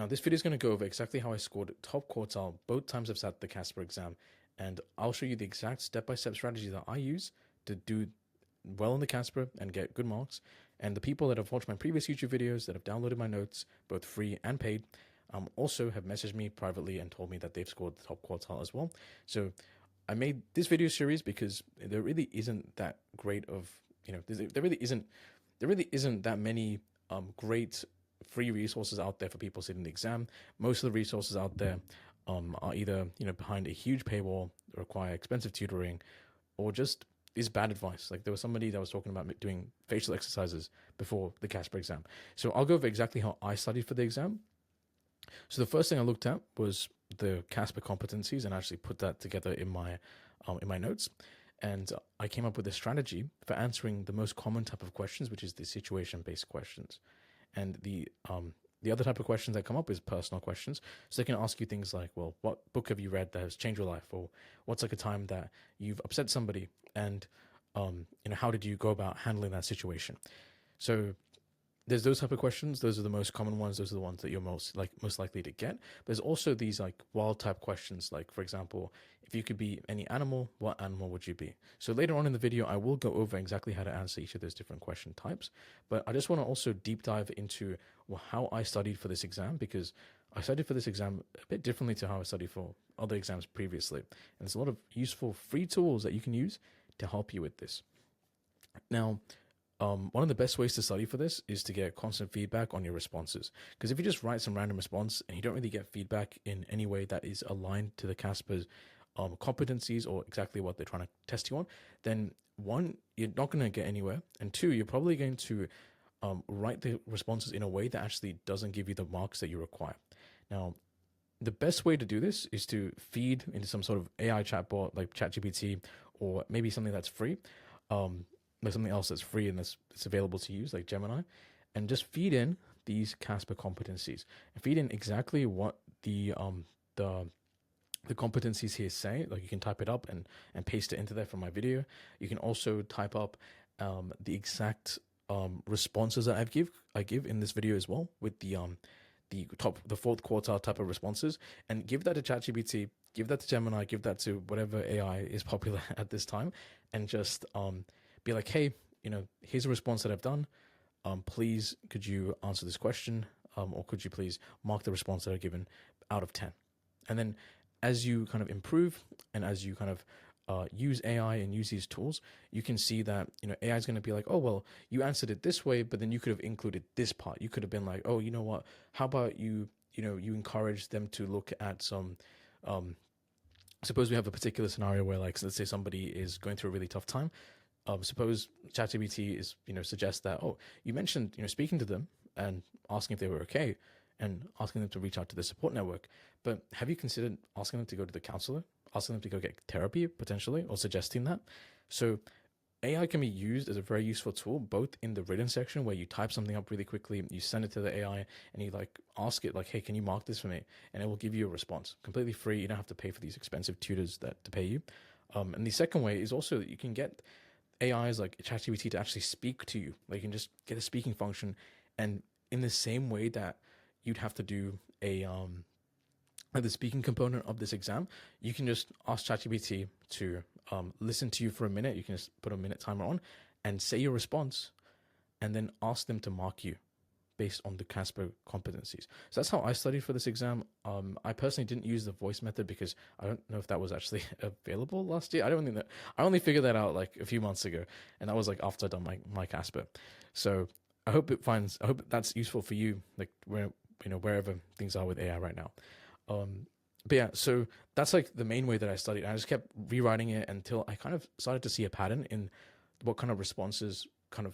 Now, this video is going to go over exactly how I scored top quartile both times I've sat the CASPer exam, and I'll show you the exact step-by-step strategy that I use to do well in the CASPer and get good marks. And the people that have watched my previous YouTube videos, that have downloaded my notes, both free and paid, also have messaged me privately and told me that they've scored the top quartile as well. So I made this video series because there really isn't that great of, there really isn't that many great free resources out there for people sitting the exam. Most of the resources out there are either behind a huge paywall, require expensive tutoring, or just is bad advice. Like there was somebody that was talking about doing facial exercises before the CASPer exam. So I'll go over exactly how I studied for the exam. So the first thing I looked at was the CASPer competencies and actually put that together in my notes. And I came up with a strategy for answering the most common type of questions, which is the situation-based questions. And the other type of questions that come up is personal questions. So they can ask you things like, well, what book have you read that has changed your life? Or what's like a time that you've upset somebody? And, how did you go about handling that situation? So there's those type of questions. Those are the most common ones. Those are the ones that you're most likely to get. There's also these like wild type questions. Like, for example, if you could be any animal, what animal would you be? So later on in the video, I will go over exactly how to answer each of those different question types. But I just want to also deep dive into how I studied for this exam, because I studied for this exam a bit differently to how I studied for other exams previously. And there's a lot of useful free tools that you can use to help you with this. Now, one of the best ways to study for this is to get constant feedback on your responses. Because if you just write some random response and you don't really get feedback in any way that is aligned to the CASPer's competencies or exactly what they're trying to test you on, then one, you're not going to get anywhere. And two, you're probably going to write the responses in a way that actually doesn't give you the marks that you require. Now, the best way to do this is to feed into some sort of AI chatbot like ChatGPT, or maybe something that's free. There's something else that's free and that's available to use, like Gemini, and just feed in these CASPer competencies and feed in exactly what the competencies here say. Like you can type it up and paste it into there from my video. You can also type up the exact responses that I give in this video as well, with the fourth quartile type of responses, and give that to ChatGPT, give that to Gemini, give that to whatever AI is popular at this time, and just be like, hey, here's a response that I've done. Please, could you answer this question? Or could you please mark the response that I've given out of 10? And then as you kind of improve and as you kind of use AI and use these tools, you can see that, AI is going to be like, oh, well, you answered it this way, but then you could have included this part. You could have been like, oh, you know what? How about you encourage them to look at some, suppose we have a particular scenario where, like, let's say somebody is going through a really tough time. Suppose ChatGPT is, suggests that, oh, you mentioned, speaking to them and asking if they were okay and asking them to reach out to the support network. But have you considered asking them to go to the counselor, asking them to go get therapy potentially, or suggesting that? So AI can be used as a very useful tool, both in the written section where you type something up really quickly, you send it to the AI and you ask it like, hey, can you mark this for me? And it will give you a response completely free. You don't have to pay for these expensive tutors to pay you. And the second way is also that you can get AIs like ChatGPT to actually speak to you. Like you can just get a speaking function, and in the same way that you'd have to do the speaking component of this exam, you can just ask ChatGPT to listen to you for a minute. You can just put a minute timer on and say your response, and then ask them to mark you based on the CASPer competencies. So that's how I studied for this exam. I personally didn't use the voice method because I don't know if that was actually available last year. I don't think that. I only figured that out like a few months ago, and that was like after I'd done my CASPer. So I hope that's useful for you, like wherever things are with AI right now. But yeah, so that's like the main way that I studied. I just kept rewriting it until I kind of started to see a pattern in what kind of responses kind of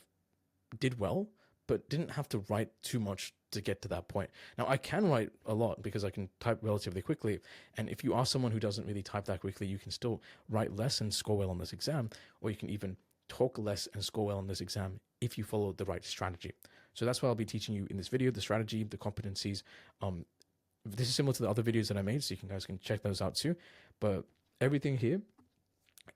did well, but didn't have to write too much to get to that point. Now, I can write a lot because I can type relatively quickly. And if you are someone who doesn't really type that quickly, you can still write less and score well on this exam, or you can even talk less and score well on this exam if you follow the right strategy. So that's what I'll be teaching you in this video, the strategy, the competencies. This is similar to the other videos that I made, so you guys can check those out too. But everything here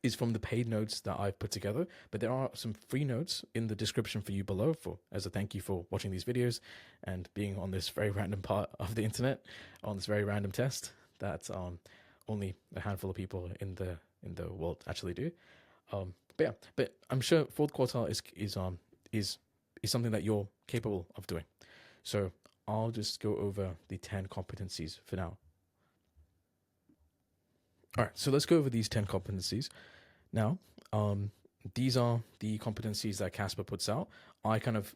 is from the paid notes that I've put together, but there are some free notes in the description for you below for as a thank you for watching these videos and being on this very random part of the internet on this very random test that only a handful of people in the world actually do. But yeah, but I'm sure fourth quartile is something that you're capable of doing. So I'll just go over the 10 competencies for now. All right, so let's go over these 10 competencies. Now, these are the competencies that CASPer puts out. I kind of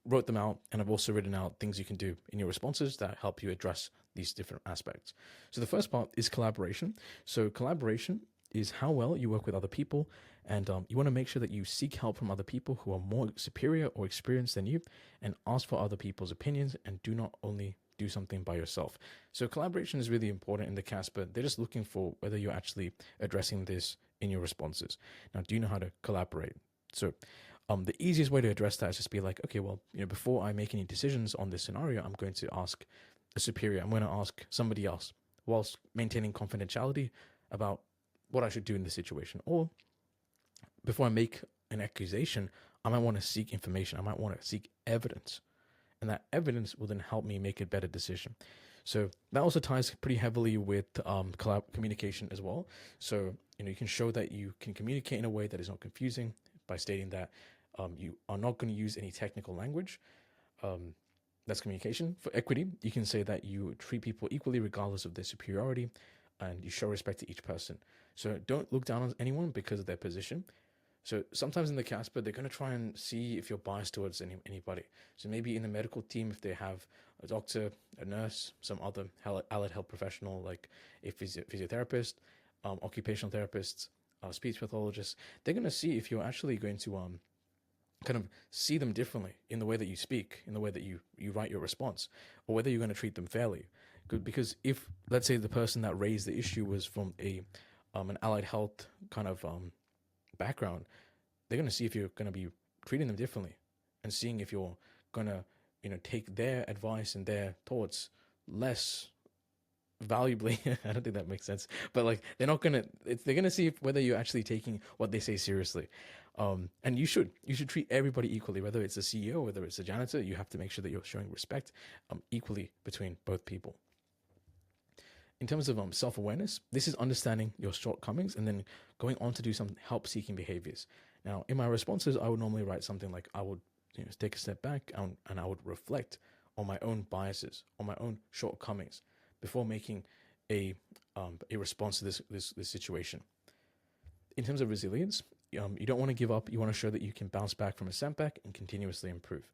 wrote them out, and I've also written out things you can do in your responses that help you address these different aspects. So the first part is collaboration. So collaboration is how well you work with other people, and you want to make sure that you seek help from other people who are more superior or experienced than you, and ask for other people's opinions, and do not only do something by yourself. So collaboration is really important in the CASPer. They're just looking for whether you're actually addressing this in your responses. Now, do you know how to collaborate? So the easiest way to address that is just be like, okay, well, before I make any decisions on this scenario, I'm going to ask a superior. I'm going to ask somebody else whilst maintaining confidentiality about what I should do in this situation. Or before I make an accusation, I might want to seek information. I might want to seek evidence. And that evidence will then help me make a better decision. So that also ties pretty heavily with communication as well. So you can show that you can communicate in a way that is not confusing by stating that you are not going to use any technical language. That's communication. For equity, you can say that you treat people equally regardless of their superiority, and you show respect to each person. So don't look down on anyone because of their position. So sometimes in the CASPer, they're going to try and see if you're biased towards anybody. So maybe in the medical team, if they have a doctor, a nurse, some other allied health professional, like a physiotherapist, occupational therapists, speech pathologists, they're going to see if you're actually going to kind of see them differently in the way that you speak, in the way that you write your response, or whether you're going to treat them fairly. Because if, let's say, the person that raised the issue was from an allied health kind of background, they're going to see if you're going to be treating them differently and seeing if you're going to take their advice and their thoughts less valuably. I don't think that makes sense, but like they're going to see whether you're actually taking what they say seriously. And you should treat everybody equally, whether it's a CEO, whether it's a janitor. You have to make sure that you're showing respect equally between both people. In terms of self-awareness, this is understanding your shortcomings and then going on to do some help-seeking behaviors. Now, in my responses, I would normally write something like, I would take a step back and I would reflect on my own biases, on my own shortcomings before making a response to this situation. In terms of resilience, you don't want to give up. You want to show that you can bounce back from a setback and continuously improve.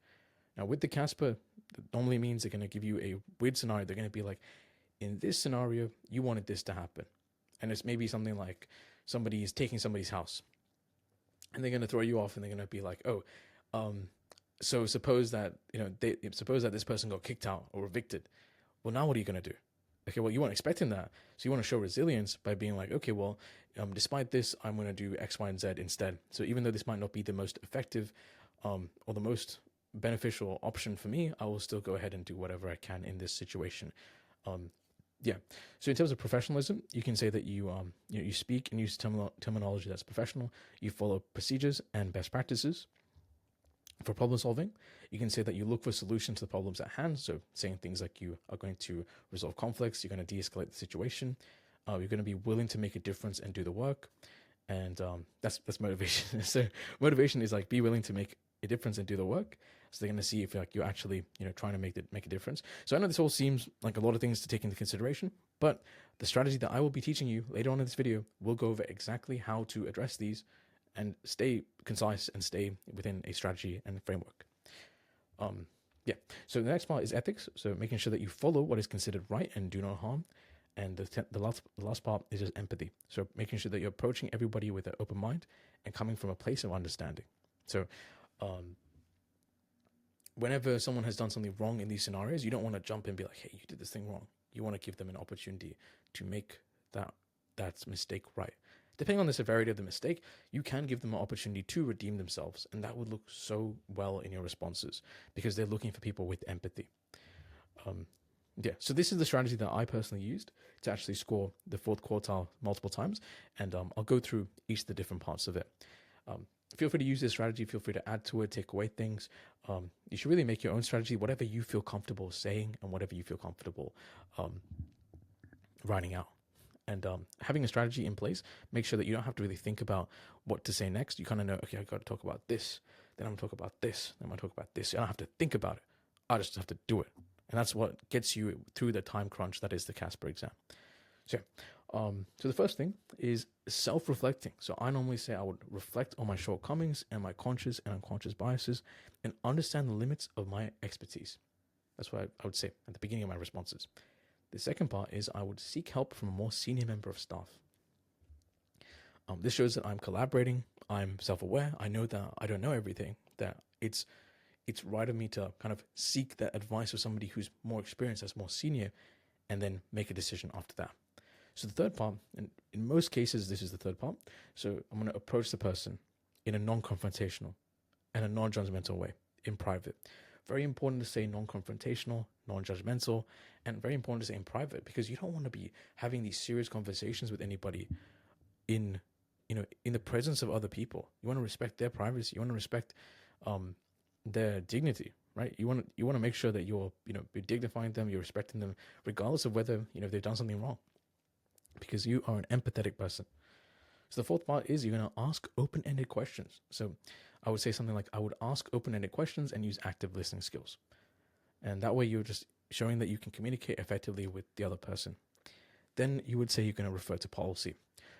Now, with the CASPer, that normally means they're going to give you a weird scenario. They're going to be like, in this scenario, you wanted this to happen. And it's maybe something like somebody is taking somebody's house and they're going to throw you off and they're going to be like, so suppose that, suppose that this person got kicked out or evicted. Well, now what are you going to do? Okay, well, you weren't expecting that. So you want to show resilience by being like, okay, well, despite this, I'm going to do X, Y, and Z instead. So even though this might not be the most effective or the most beneficial option for me, I will still go ahead and do whatever I can in this situation. Yeah. So in terms of professionalism, you can say that you speak and use terminology that's professional. You follow procedures and best practices. For problem solving, you can say that you look for solutions to the problems at hand. So saying things like you are going to resolve conflicts, you're going to de-escalate the situation, you're going to be willing to make a difference and do the work. And that's motivation. So motivation is like be willing to make a difference and do the work. So they're going to see if you're actually trying to make a difference. So I know this all seems like a lot of things to take into consideration, but the strategy that I will be teaching you later on in this video will go over exactly how to address these and stay concise and stay within a strategy and framework. Yeah. So the next part is ethics. So making sure that you follow what is considered right and do no harm. And the last part is just empathy. So making sure that you're approaching everybody with an open mind and coming from a place of understanding. So whenever someone has done something wrong in these scenarios, you don't want to jump in and be like, hey, you did this thing wrong. You want to give them an opportunity to make that mistake right. Depending on the severity of the mistake, you can give them an opportunity to redeem themselves. And that would look so well in your responses because they're looking for people with empathy. Yeah, so this is the strategy that I personally used to actually score the fourth quartile multiple times, and I'll go through each of the different parts of it. Feel free to use this strategy. Feel free to add to it, take away things. You should really make your own strategy, whatever you feel comfortable saying and whatever you feel comfortable writing out. And having a strategy in place, make sure that you don't have to really think about what to say next. You kind of know, okay, I got to talk about this, then I'm going to talk about this, then I'm going to talk about this. You don't have to think about it. I just have to do it. And that's what gets you through the time crunch that is the CASPer exam. So, so the first thing is self-reflecting. So I normally say I would reflect on my shortcomings and my conscious and unconscious biases and understand the limits of my expertise. That's what I would say at the beginning of my responses. The second part is I would seek help from a more senior member of staff. This shows that I'm collaborating, I'm self-aware, I know that I don't know everything, that it's right of me to kind of seek that advice of somebody who's more experienced, that's more senior, and then make a decision after that. So the third part, and in most cases, this is the third part. So I'm going to approach the person in a non-confrontational and a non-judgmental way in private. Very important to say non-confrontational, non-judgmental, and very important to say in private, because you don't want to be having these serious conversations with anybody in the presence of other people. You want to respect their privacy. You want to respect their dignity, right? You want to make sure that you're dignifying them, you're respecting them, regardless of whether they've done something wrong, because you are an empathetic person. So the fourth part is you're going to ask open-ended questions. So I would say something like, I would ask open-ended questions and use active listening skills. And that way you're just showing that you can communicate effectively with the other person. Then you would say you're going to refer to policy.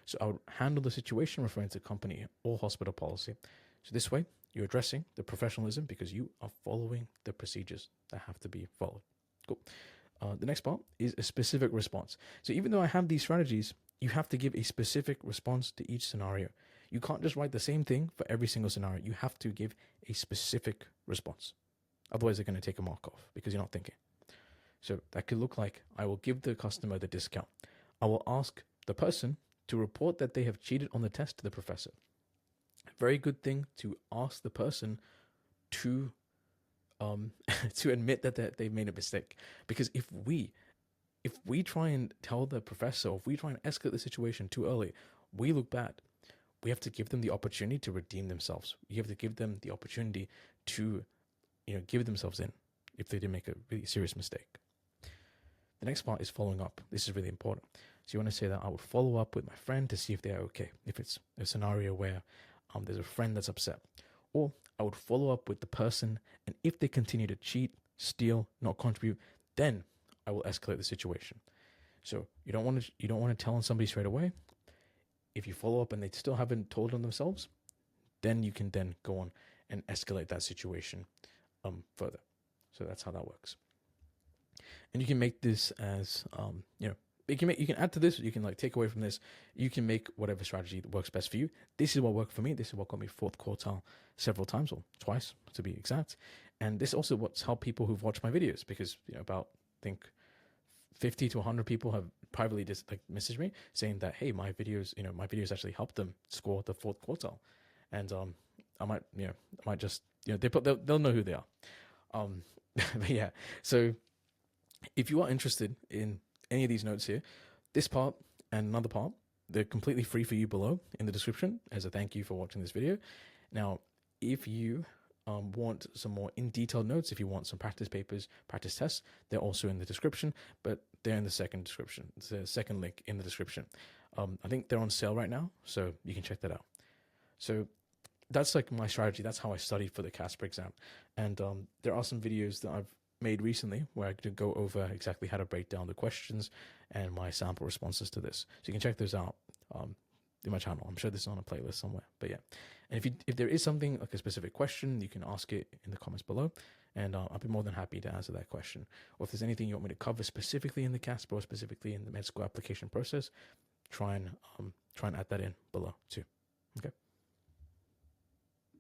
So I would handle the situation referring to company or hospital policy. So this way you're addressing the professionalism because you are following the procedures that have to be followed. Cool. The next part is a specific response. So even though I have these strategies, you have to give a specific response to each scenario. You can't just write the same thing for every single scenario. You have to give a specific response. Otherwise, they're going to take a mark off because you're not thinking. So that could look like, I will give the customer the discount. I will ask the person to report that they have cheated on the test to the professor. Very good thing to ask the person to to admit that they've made a mistake. Because if we try and tell the professor, or if we try and escalate the situation too early, we look bad. We have to give them the opportunity to redeem themselves. You have to give them the opportunity to give themselves in if they did make a really serious mistake. The next part is following up. This is really important. So you want to say that I would follow up with my friend to see if they're okay. If it's a scenario where there's a friend that's upset. Or I would follow up with the person, and if they continue to cheat, steal, not contribute, then I will escalate the situation. So you don't want to tell on somebody straight away. If you follow up and they still haven't told on themselves, then you can then go on and escalate that situation further. So that's how that works. And you can make this as you can add to this, you can take away from this, you can make whatever strategy that works best for you. This is what worked for me. This is what got me fourth quartile several times, or twice to be exact. And this also what's helped people who've watched my videos, because about I think 50 to 100 people have privately messaged me saying that, hey, my videos actually helped them score the fourth quartile. And I might just they'll know who they are. But yeah, so if you are interested in any of these notes here, this part and another part, they're completely free for you below in the description as a thank you for watching this video. Now, if you want some more in-detailed notes, if you want some practice papers, practice tests, they're also in the description, but they're in the second description. It's the second link in the description. I think they're on sale right now, so you can check that out. So that's my strategy. That's how I studied for the CASPer exam. And there are some videos that I've made recently where I could go over exactly how to break down the questions and my sample responses to this. So you can check those out in my channel. I'm sure this is on a playlist somewhere. But yeah, and if there is something like a specific question, you can ask it in the comments below, and I'll be more than happy to answer that question. Or if there's anything you want me to cover specifically in the CASPer or specifically in the med school application process, try and add that in below too. Okay.